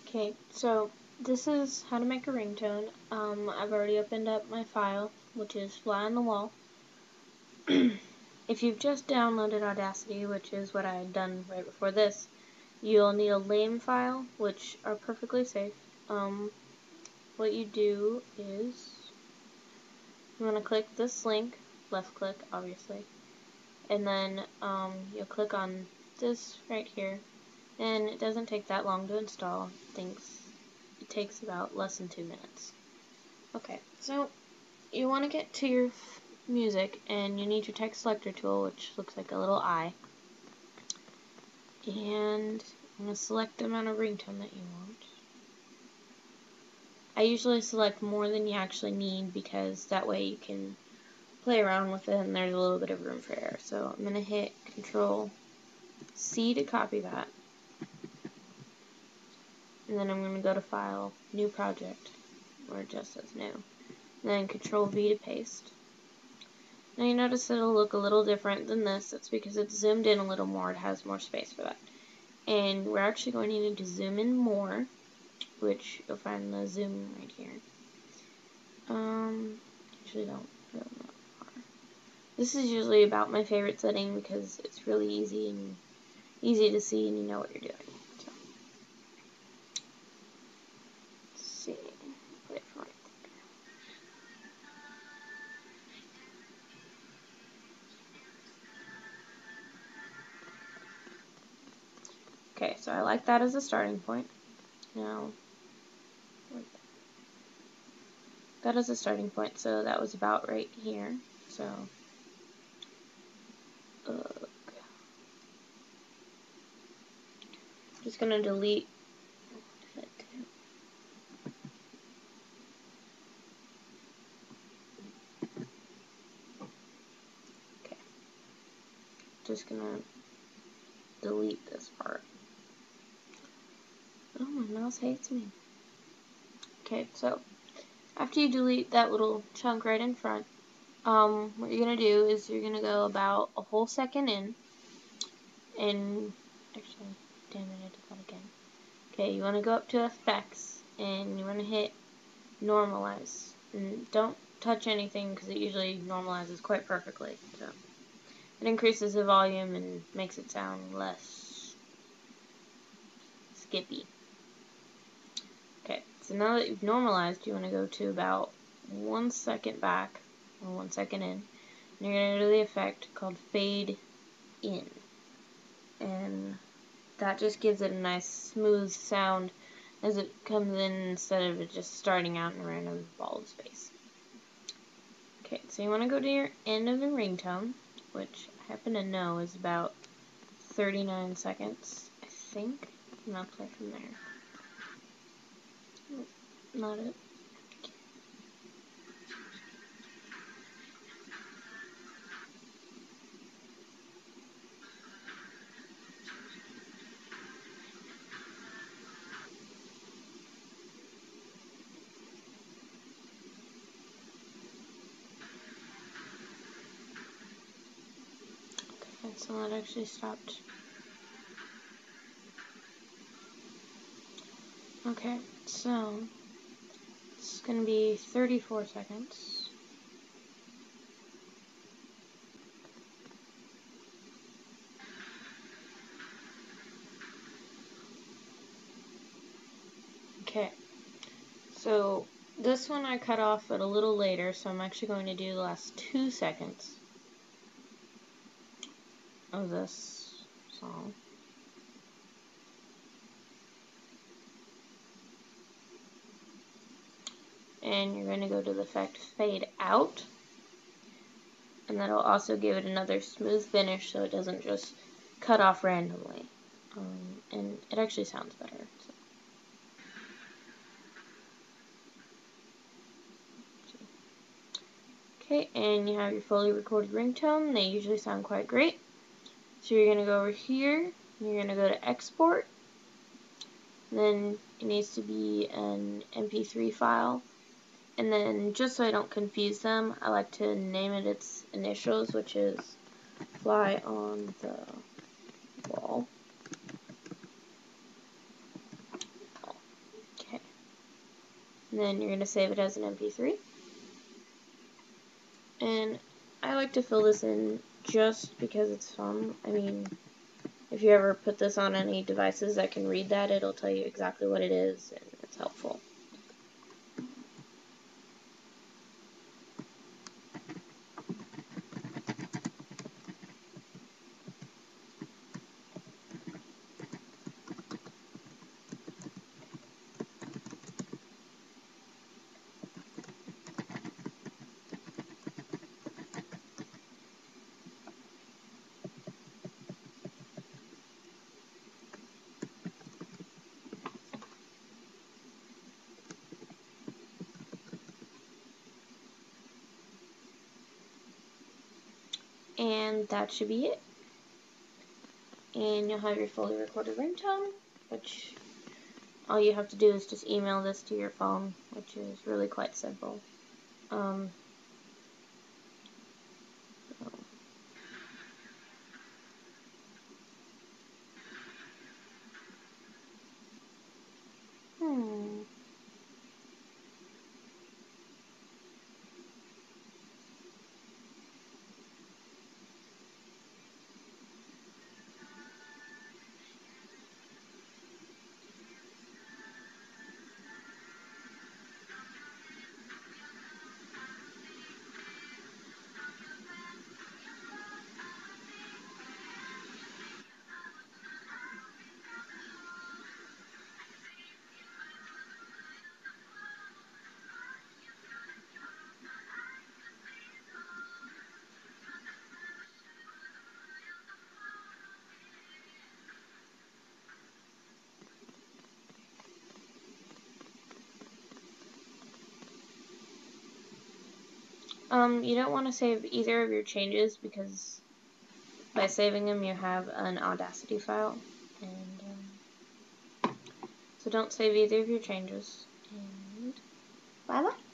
Okay, so this is how to make a ringtone. I've already opened up my file, which is Fly on the Wall. If you've just downloaded Audacity, which is what I had done right before this, you'll need a lame file, which are perfectly safe. What you do is you want to click this link, left click obviously, and then you'll click on this right here, and it doesn't take that long to install. It takes about less than 2 minutes. Okay, so you want to get to your music, and you need your text selector tool, which looks like a little eye, and I'm going to select the amount of ringtone that you want. I usually select more than you actually need because that way you can play around with it and there's a little bit of room for error. So I'm going to hit Control C to copy that, and then I'm going to go to File, New Project, where it just says New, and then Control V to paste. Now you notice it'll look a little different than this. That's because it's zoomed in a little more. It has more space for that. And we're actually going to need to zoom in more, which you'll find the zoom right here. Usually don't go that far. This is usually about my favorite setting because it's really easy to see and you know what you're doing. So, let's see. Put it for right there. Okay, so I like that as a starting point. Now, that is a starting point, so that was about right here. So, just gonna delete. Okay, just gonna delete this part. Oh, my mouse hates me. Okay, so after you delete that little chunk right in front, what you're going to do is you're going to go about a whole second in, and actually, damn it, I did that again. Okay, you want to go up to Effects, and you want to hit Normalize, and don't touch anything because it usually normalizes quite perfectly, so it increases the volume and makes it sound less skippy. Okay, so now that you've normalized, you want to go to about 1 second back, or 1 second in, and you're going to go to the effect called Fade In. And that just gives it a nice smooth sound as it comes in instead of it just starting out in a random ball of space. Okay, so you want to go to your end of the ringtone, which I happen to know is about 39 seconds, I think, and I'll play from there. Not it. Okay, so that actually stopped. Okay, so it's going to be 34 seconds. Okay, so this one I cut off at a little later, so I'm actually going to do the last 2 seconds of this song. And you're going to go to the effect Fade Out, and that'll also give it another smooth finish so it doesn't just cut off randomly. And it actually sounds better. So. Okay, and you have your fully recorded ringtone. They usually sound quite great. So you're going to go over here, you're going to go to Export, and then it needs to be an MP3 file. And then, just so I don't confuse them, I like to name it its initials, which is Fly on the Wall. and then you're going to save it as an MP3. And I like to fill this in just because it's fun. I mean, if you ever put this on any devices that can read that, it'll tell you exactly what it is, and it's helpful. And that should be it. And you'll have your fully recorded ringtone, which all you have to do is just email this to your phone, which is really quite simple. So. You don't want to save either of your changes because by saving them you have an Audacity file, and so don't save either of your changes, and bye bye.